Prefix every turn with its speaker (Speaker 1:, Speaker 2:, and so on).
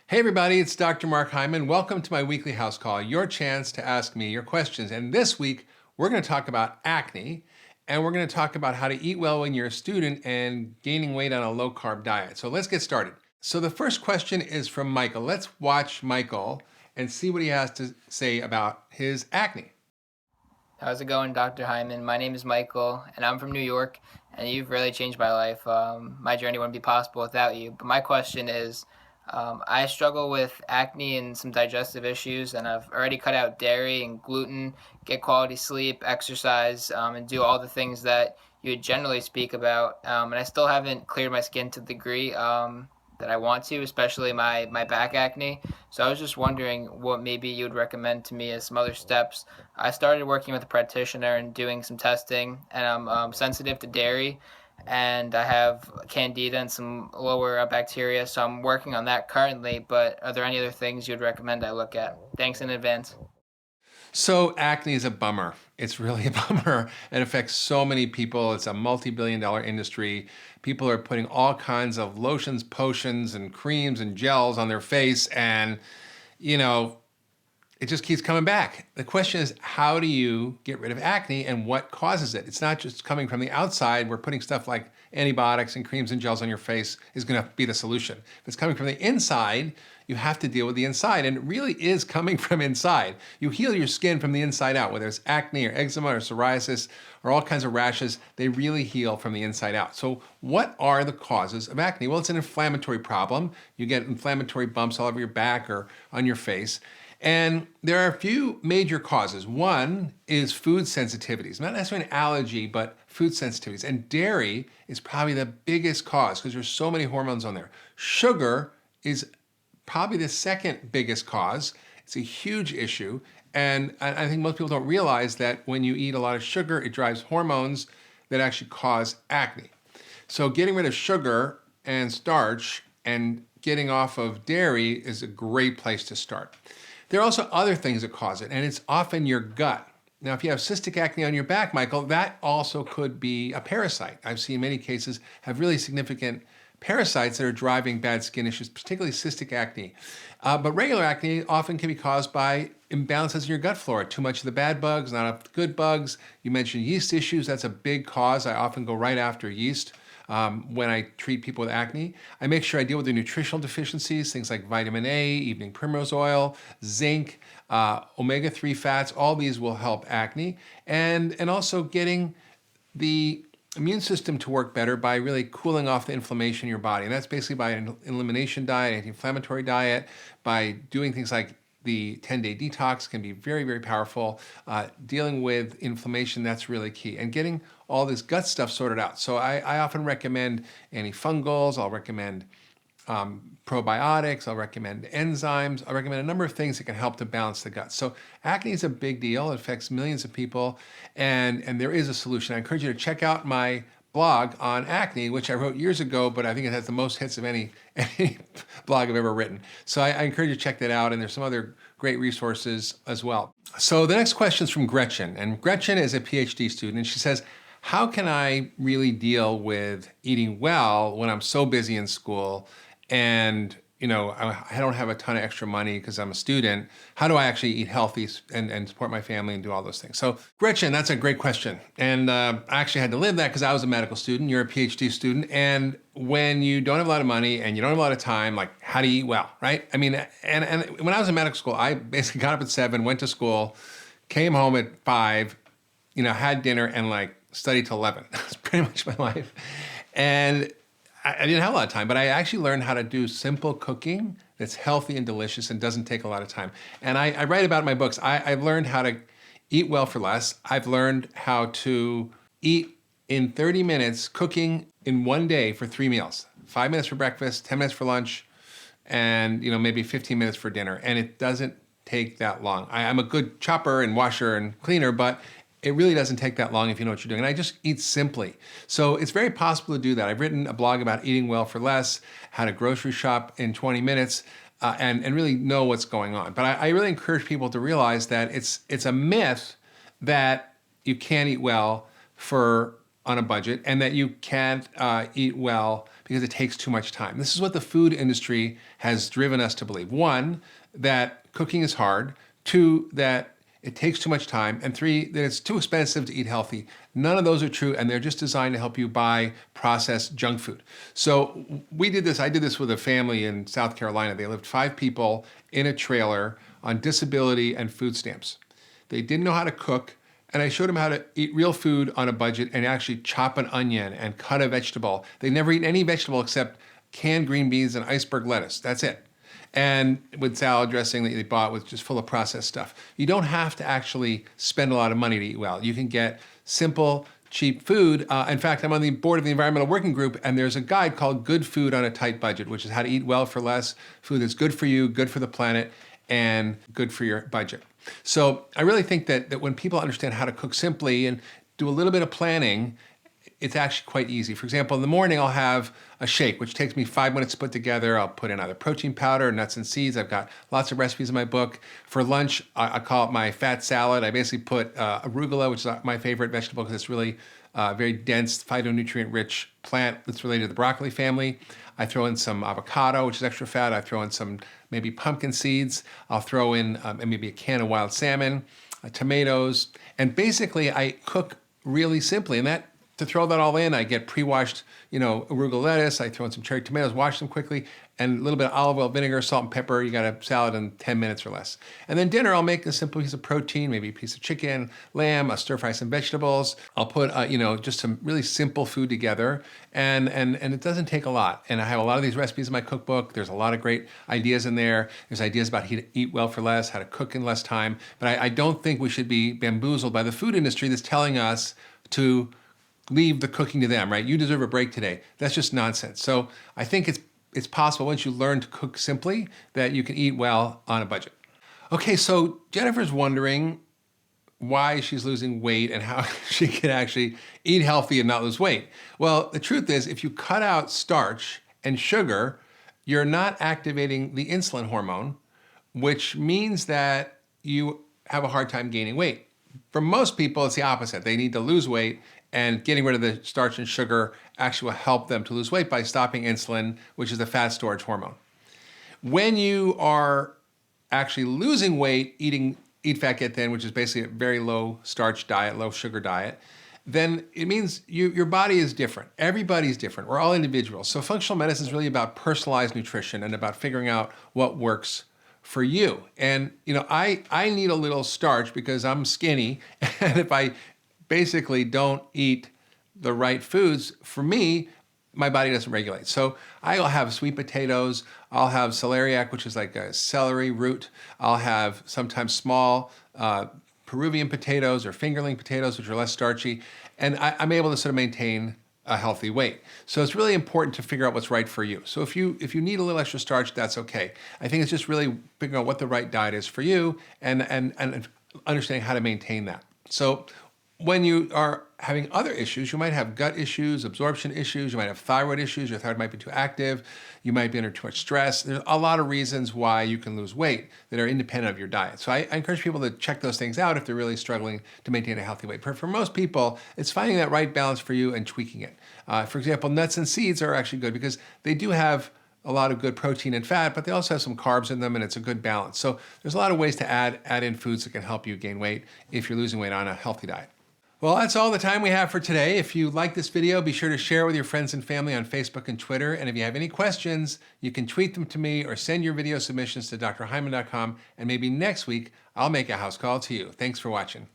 Speaker 1: Hey everybody, it's Dr. Mark Hyman. Welcome to my weekly house call, your chance to ask me your questions. And this week, we're going to talk about acne, and we're going to talk about how to eat well when you're a student and gaining weight on a low-carb diet. So let's get started. So the first question is from Michael. Let's watch Michael and see what he has to say about his acne.
Speaker 2: How's it going, Dr. Hyman? My name is Michael, and I'm from New York, and you've really changed my life. My journey wouldn't be possible without you. But my question is, I struggle with acne and some digestive issues, and I've already cut out dairy and gluten, get quality sleep, exercise, and do all the things that you would generally speak about. And I still haven't cleared my skin to the degree that I want to, especially my back acne. So I was just wondering what maybe you would recommend to me as some other steps. I started working with a practitioner and doing some testing, and I'm sensitive to dairy, and I have candida and some lower bacteria, so I'm working on that currently. But are there any other things you'd recommend I look at? Thanks in advance.
Speaker 1: So acne is a bummer. It's really a bummer. It affects so many people. It's a multi-billion-dollar industry. People are putting all kinds of lotions, potions, and creams and gels on their face, and it just keeps coming back. The question is, how do you get rid of acne and what causes it? It's not just coming from the outside. We're putting stuff like antibiotics and creams and gels on your face is going to be the solution. If it's coming from the inside, you have to deal with the inside, and it really is coming from inside. You heal your skin from the inside out, whether it's acne or eczema or psoriasis or all kinds of rashes, they really heal from the inside out. So what are the causes of acne? Well, it's an inflammatory problem. You get inflammatory bumps all over your back or on your face. And there are a few major causes. One is food sensitivities, not necessarily an allergy, but food sensitivities. And dairy is probably the biggest cause because there's so many hormones on there. Sugar is probably the second biggest cause. It's a huge issue. And I think most people don't realize that when you eat a lot of sugar, it drives hormones that actually cause acne. So getting rid of sugar and starch and getting off of dairy is a great place to start. There are also other things that cause it, and it's often your gut. Now, if you have cystic acne on your back, Michael, that also could be a parasite. I've seen many cases have really significant parasites that are driving bad skin issues, particularly cystic acne. But regular acne often can be caused by imbalances in your gut flora, too much of the bad bugs, not enough good bugs. You mentioned yeast issues. That's a big cause. I often go right after yeast. When I treat people with acne. I make sure I deal with the nutritional deficiencies, things like vitamin A, evening primrose oil, zinc, omega-3 fats. All these will help acne. And also getting the immune system to work better by really cooling off the inflammation in your body. And that's basically by an elimination diet, anti-inflammatory diet, by doing things like the 10-day detox can be very, very powerful. Dealing with inflammation, that's really key. And getting all this gut stuff sorted out. So I often recommend antifungals. I'll recommend probiotics. I'll recommend enzymes. I'll recommend a number of things that can help to balance the gut. So acne is a big deal. It affects millions of people. And there is a solution. I encourage you to check out my blog on acne, which I wrote years ago, but I think it has the most hits of any blog I've ever written. So I encourage you to check that out, and there's some other great resources as well. So the next question is from Gretchen, and Gretchen is a PhD student, and she says, how can I really deal with eating well when I'm so busy in school and I don't have a ton of extra money because I'm a student? How do I actually eat healthy and support my family and do all those things? So Gretchen, that's a great question. And I actually had to live that because I was a medical student. You're a PhD student. And when you don't have a lot of money and you don't have a lot of time, like how do you eat well, right? I mean, and when I was in medical school, I basically got up at 7, went to school, came home at 5, had dinner and studied till 11. That's pretty much my life. And I didn't have a lot of time, but I actually learned how to do simple cooking that's healthy and delicious and doesn't take a lot of time. And I write about in my books. I've learned how to eat well for less. I've learned how to eat in 30 minutes, cooking in one day for 3 meals. 5 minutes for breakfast, 10 minutes for lunch, and maybe 15 minutes for dinner. And it doesn't take that long. I'm a good chopper and washer and cleaner, but it really doesn't take that long if you know what you're doing. And I just eat simply. So it's very possible to do that. I've written a blog about eating well for less, how to grocery shop in 20 minutes, and really know what's going on. But I really encourage people to realize that it's a myth that you can't eat well on a budget and that you can't eat well because it takes too much time. This is what the food industry has driven us to believe. One, that cooking is hard. Two, that it takes too much time. And three, that it's too expensive to eat healthy. None of those are true, and they're just designed to help you buy processed junk food. So we did this. I did this with a family in South Carolina. They lived 5 people in a trailer on disability and food stamps. They didn't know how to cook, and I showed them how to eat real food on a budget and actually chop an onion and cut a vegetable. They never eat any vegetable except canned green beans and iceberg lettuce. That's it. And with salad dressing that they bought was just full of processed stuff. You don't have to actually spend a lot of money to eat well. You can get simple, cheap food. In fact, I'm on the board of the Environmental Working Group, and there's a guide called Good Food on a Tight Budget, which is how to eat well for less, food that's good for you, good for the planet, and good for your budget. So I really think that when people understand how to cook simply and do a little bit of planning, it's actually quite easy. For example, in the morning, I'll have a shake, which takes me 5 minutes to put together. I'll put in either protein powder, nuts and seeds. I've got lots of recipes in my book. For lunch, I call it my fat salad. I basically put arugula, which is my favorite vegetable because it's really very dense, phytonutrient-rich plant that's related to the broccoli family. I throw in some avocado, which is extra fat. I throw in some maybe pumpkin seeds. I'll throw in maybe a can of wild salmon, tomatoes. And basically, I cook really simply. And to throw that all in, I get pre-washed, arugula lettuce. I throw in some cherry tomatoes, wash them quickly, and a little bit of olive oil, vinegar, salt, and pepper. You got a salad in 10 minutes or less. And then dinner, I'll make a simple piece of protein, maybe a piece of chicken, lamb. I'll stir fry some vegetables. I'll put, just some really simple food together, and it doesn't take a lot. And I have a lot of these recipes in my cookbook. There's a lot of great ideas in there. There's ideas about how to eat well for less, how to cook in less time. But I don't think we should be bamboozled by the food industry that's telling us to leave the cooking to them, right? You deserve a break today. That's just nonsense. So I think it's possible once you learn to cook simply that you can eat well on a budget. Okay, so Jennifer's wondering why she's losing weight and how she can actually eat healthy and not lose weight. Well, the truth is, if you cut out starch and sugar, you're not activating the insulin hormone, which means that you have a hard time gaining weight. For most people, it's the opposite. They need to lose weight, and getting rid of the starch and sugar actually will help them to lose weight by stopping insulin, which is the fat storage hormone. When you are actually losing weight, eating Eat Fat, Get Thin, which is basically a very low starch diet, low sugar diet, then it means your body is different. Everybody's different. We're all individuals. So functional medicine is really about personalized nutrition and about figuring out what works for you. And I need a little starch because I'm skinny, and if I basically don't eat the right foods, for me, my body doesn't regulate. So I'll have sweet potatoes, I'll have celeriac, which is like a celery root, I'll have sometimes small Peruvian potatoes or fingerling potatoes, which are less starchy, and I'm able to sort of maintain a healthy weight. So it's really important to figure out what's right for you. So if you need a little extra starch, that's okay. I think it's just really figuring out what the right diet is for you and understanding how to maintain that. So when you are having other issues, you might have gut issues, absorption issues, you might have thyroid issues, your thyroid might be too active, you might be under too much stress. There's a lot of reasons why you can lose weight that are independent of your diet. So I encourage people to check those things out if they're really struggling to maintain a healthy weight. But for most people, it's finding that right balance for you and tweaking it. For example, nuts and seeds are actually good because they do have a lot of good protein and fat, but they also have some carbs in them, and it's a good balance. So there's a lot of ways to add in foods that can help you gain weight if you're losing weight on a healthy diet. Well, that's all the time we have for today. If you like this video, be sure to share it with your friends and family on Facebook and Twitter. And if you have any questions, you can tweet them to me or send your video submissions to drhyman.com. And maybe next week, I'll make a house call to you. Thanks for watching.